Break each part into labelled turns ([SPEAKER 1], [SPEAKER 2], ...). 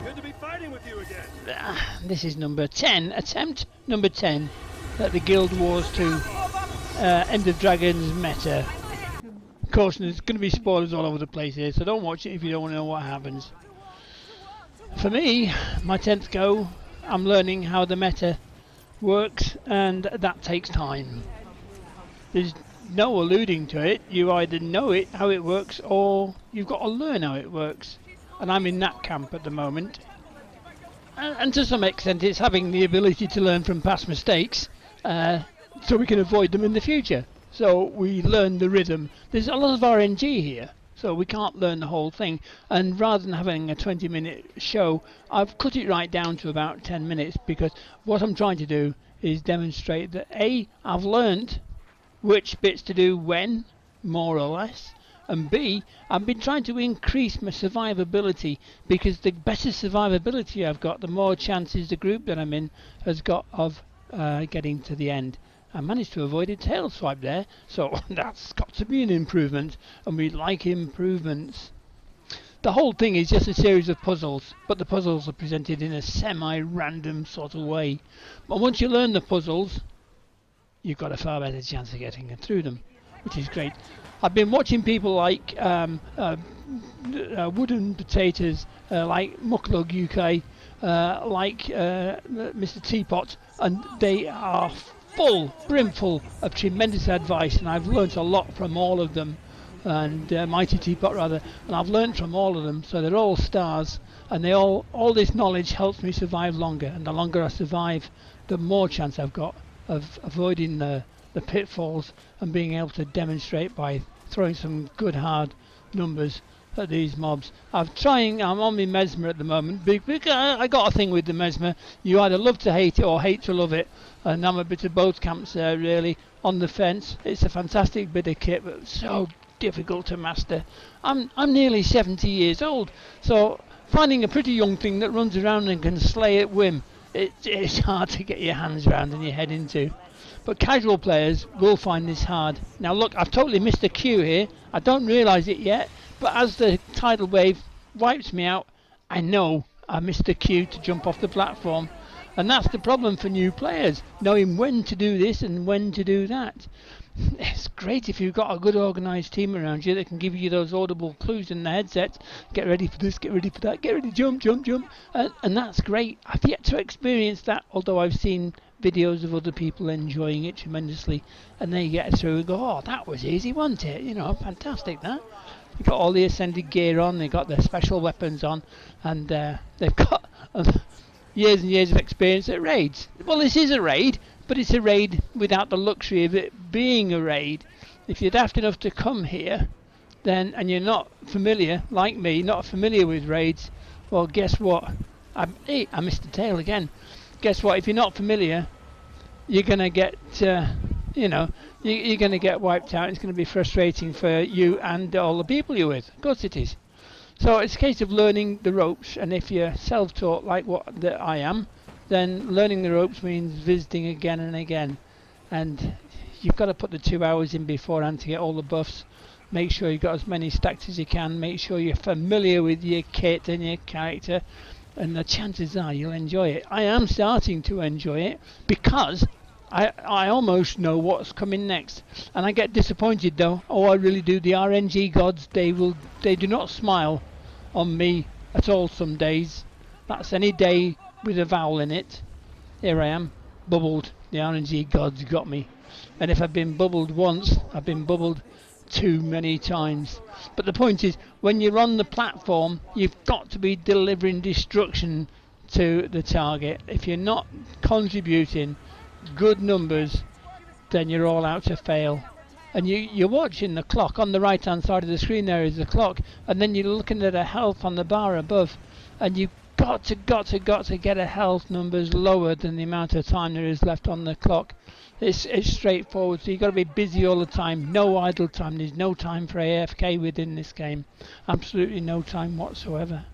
[SPEAKER 1] Good to be fighting with you again.
[SPEAKER 2] This is number 10, attempt number 10 at the Guild Wars 2 End of Dragons meta. Of course, there's going to be spoilers all over the place here, so don't watch it if you don't want to know what happens. For me, my 10th go, I'm learning how the meta works, and that takes time. There's no alluding to it. You either know it, how it works, or you've got to learn how it works. And I'm in that camp at the moment. And to some extent, it's having the ability to learn from past mistakes, so we can avoid them in the future. So we learn the rhythm. There's a lot of RNG here, so we can't learn the whole thing. And rather than having a 20-minute show, I've cut it right down to about 10 minutes, because what I'm trying to do is demonstrate that A, I've learned which bits to do when, more or less, and B, I've been trying to increase my survivability, because the better survivability I've got, the more chances the group that I'm in has got of getting to the end. I managed to avoid a tail swipe there, so that's got to be an improvement, and we like improvements. The whole thing is just a series of puzzles, but the puzzles are presented in a semi-random sort of way. But once you learn the puzzles, you've got a far better chance of getting through them, which is great. I've been watching people like Wooden Potatoes, like Mucklug UK, like Mr. Teapot, and they are brimful of tremendous advice, and I've learnt a lot from all of them, and Mighty Teapot rather, and I've learnt from all of them, so they're all stars, and they all this knowledge helps me survive longer, and the longer I survive, the more chance I've got of avoiding the pitfalls and being able to demonstrate by throwing some good hard numbers at these mobs. I'm on my Mesmer at the moment, because I got a thing with the Mesmer. You either love to hate it or hate to love it, and I'm a bit of both camps there really, on the fence. It's a fantastic bit of kit, but so difficult to master. I'm nearly 70 years old, so finding a pretty young thing that runs around and can slay at whim, it's hard to get your hands around and your head into. But casual players will find this hard. Now look, I've totally missed a cue here. I don't realise it yet, but as the tidal wave wipes me out, I know I missed a cue to jump off the platform. And that's the problem for new players, knowing when to do this and when to do that. It's great if you've got a good organised team around you that can give you those audible clues in the headset. Get ready for this, get ready for that, get ready, jump, jump, jump. And that's great. I've yet to experience that, although I've seen videos of other people enjoying it tremendously. And they get through and go, oh, that was easy, wasn't it? You know, fantastic that. They've got all the ascended gear on, they've got their special weapons on, and they've got years and years of experience at raids. Well, this is a raid, but it's a raid without the luxury of it being a raid. If you're daft enough to come here, then, and you're not familiar, like me, not familiar with raids, well, guess what? I missed the tail again. Guess what? If you're not familiar, you're going to get, you're going to get wiped out. It's going to be frustrating for you and all the people you're with. Of course it is. So it's a case of learning the ropes, and if you're self-taught like that I am, then learning the ropes means visiting again and again. And you've got to put the 2 hours in beforehand to get all the buffs. Make sure you've got as many stacks as you can. Make sure you're familiar with your kit and your character, and the chances are you'll enjoy it. I am starting to enjoy it because I almost know what's coming next, and I get disappointed though. Oh, I really do. The RNG gods, they do not smile on me at all some days. That's any day with a vowel in it. Here I am, bubbled. The RNG gods got me, and if I've been bubbled once, I've been bubbled too many times. But the point is, when you're on the platform, you've got to be delivering destruction to the target. If you're not contributing good numbers, then you're all out to fail. And you're watching the clock on the right hand side of the screen. There is the clock, and then you're looking at a health on the bar above, and you've got to get a health numbers lower than the amount of time there is left on the clock. It's straightforward, so you've got to be busy all the time. No idle time. There's no time for AFK within this game. Absolutely no time whatsoever.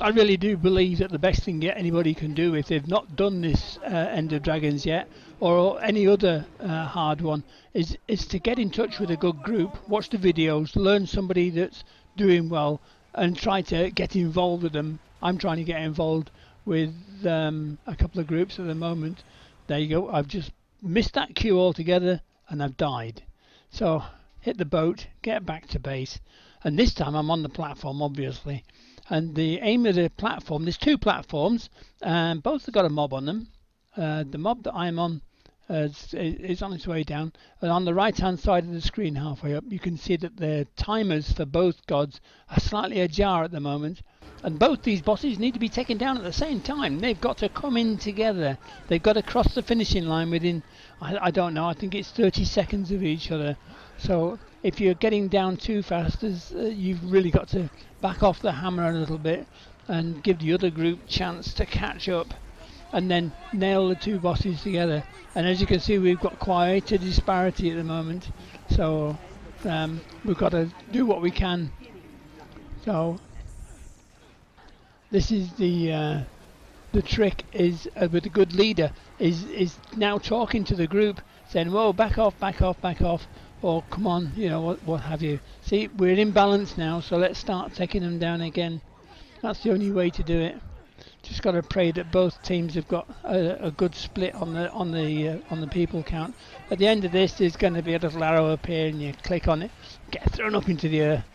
[SPEAKER 2] I really do believe that the best thing anybody can do if they've not done this End of Dragons yet, or any other hard one, is to get in touch with a good group, watch the videos, learn somebody that's doing well, and try to get involved with them I'm trying to get involved with a couple of groups at the moment. There you go. I've just missed that queue altogether and I've died. So hit the boat, get back to base, and this time I'm on the platform, obviously. And the aim of the platform, there's two platforms, and both have got a mob on them. The mob that I'm on is on its way down, and on the right hand side of the screen halfway up you can see that the timers for both gods are slightly ajar at the moment, and both these bosses need to be taken down at the same time. They've got to come in together. They've got to cross the finishing line within, I don't know, I think it's 30 seconds of each other. So if you're getting down too fast, you've really got to back off the hammer a little bit and give the other group chance to catch up and then nail the two bosses together. And as you can see, we've got quite a disparity at the moment, so we've got to do what we can. So this is the trick, is with a good leader is now talking to the group, saying, whoa, back off, back off, back off, or come on, you know, what have you. See, we're in balance now, so let's start taking them down again. That's the only way to do it. Just got to pray that both teams have got a good split on the people count. At the end of this, there's going to be a little arrow appear, and you click on it, get thrown up into the air,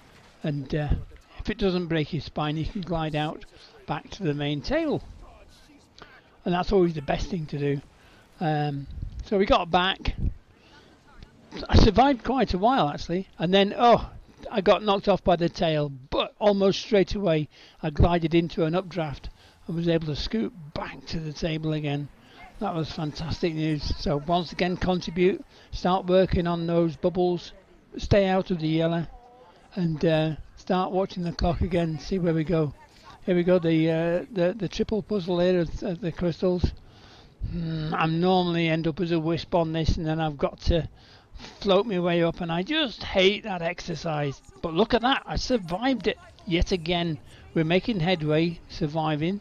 [SPEAKER 2] and if it doesn't break your spine, you can glide out back to the main table. And that's always the best thing to do. So we got back. I survived quite a while actually, and then I got knocked off by the tail, but almost straight away I glided into an updraft and was able to scoot back to the table again. That was fantastic news. So once again, contribute, start working on those bubbles, stay out of the yellow, and start watching the clock again, see where we go. Here we go, the triple puzzle here of the crystals. I normally end up as a wisp on this, and then I've got to float my way up, and I just hate that exercise. But look at that, I survived it yet again. We're making headway, surviving.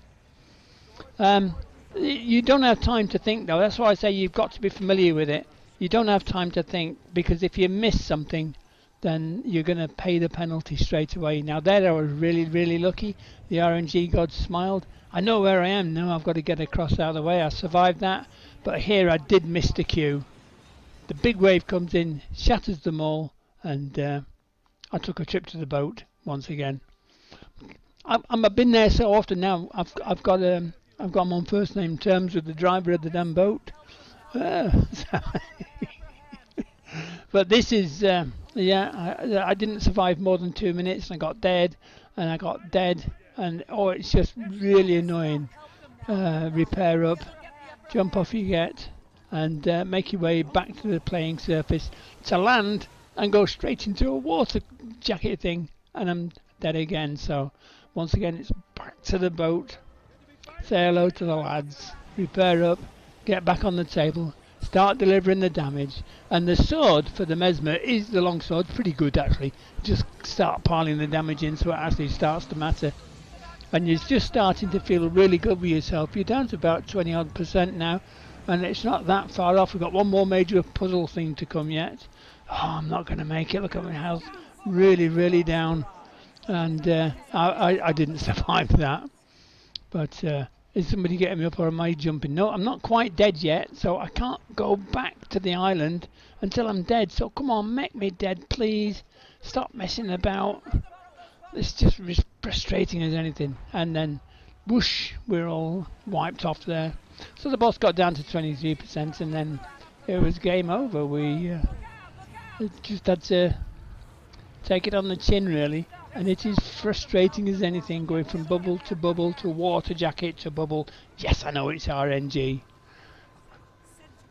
[SPEAKER 2] You don't have time to think though. That's why I say you've got to be familiar with it. You don't have time to think, because if you miss something, then you're going to pay the penalty straight away. Now there I was really lucky. The RNG god smiled. I know where I am now. I've got to get across out of the way. I survived that, but here I did miss the queue. The big wave comes in, shatters them all, and I took a trip to the boat once again. I've been there so often now. I've got them on first name terms with the driver of the damn boat. But this is I didn't survive more than 2 minutes, and I got dead, and it's just really annoying. Repair up, jump off you get, and make your way back to the playing surface to land and go straight into a water jacket thing, and I'm dead again. So once again, it's back to the boat, say hello to the lads, repair up, get back on the table, start delivering the damage. And the sword for the Mesmer is the long sword, pretty good actually. Just start piling the damage in so it actually starts to matter. And you're just starting to feel really good with yourself. You're down to about 20 odd % now, and it's not that far off. We've got one more major puzzle thing to come yet. Oh, I'm not going to make it. Look at my health, really down, and I didn't survive that. But is somebody getting me up, or am I jumping? No, I'm not quite dead yet, so I can't go back to the island until I'm dead. So come on, make me dead, please. Stop messing about. It's just frustrating as anything. And then, whoosh, we're all wiped off there. So the boss got down to 23%, and then it was game over. We just had to take it on the chin, really. And it is frustrating as anything, going from bubble to water jacket to bubble. Yes, I know it's RNG,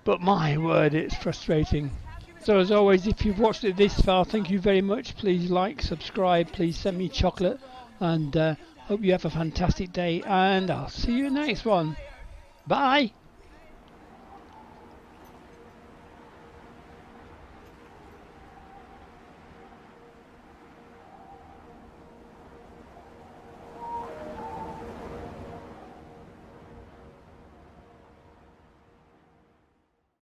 [SPEAKER 2] but my word, it's frustrating. So as always, if you've watched it this far, thank you very much. Please like, subscribe, please send me chocolate, and hope you have a fantastic day, and I'll see you in the next one. Bye.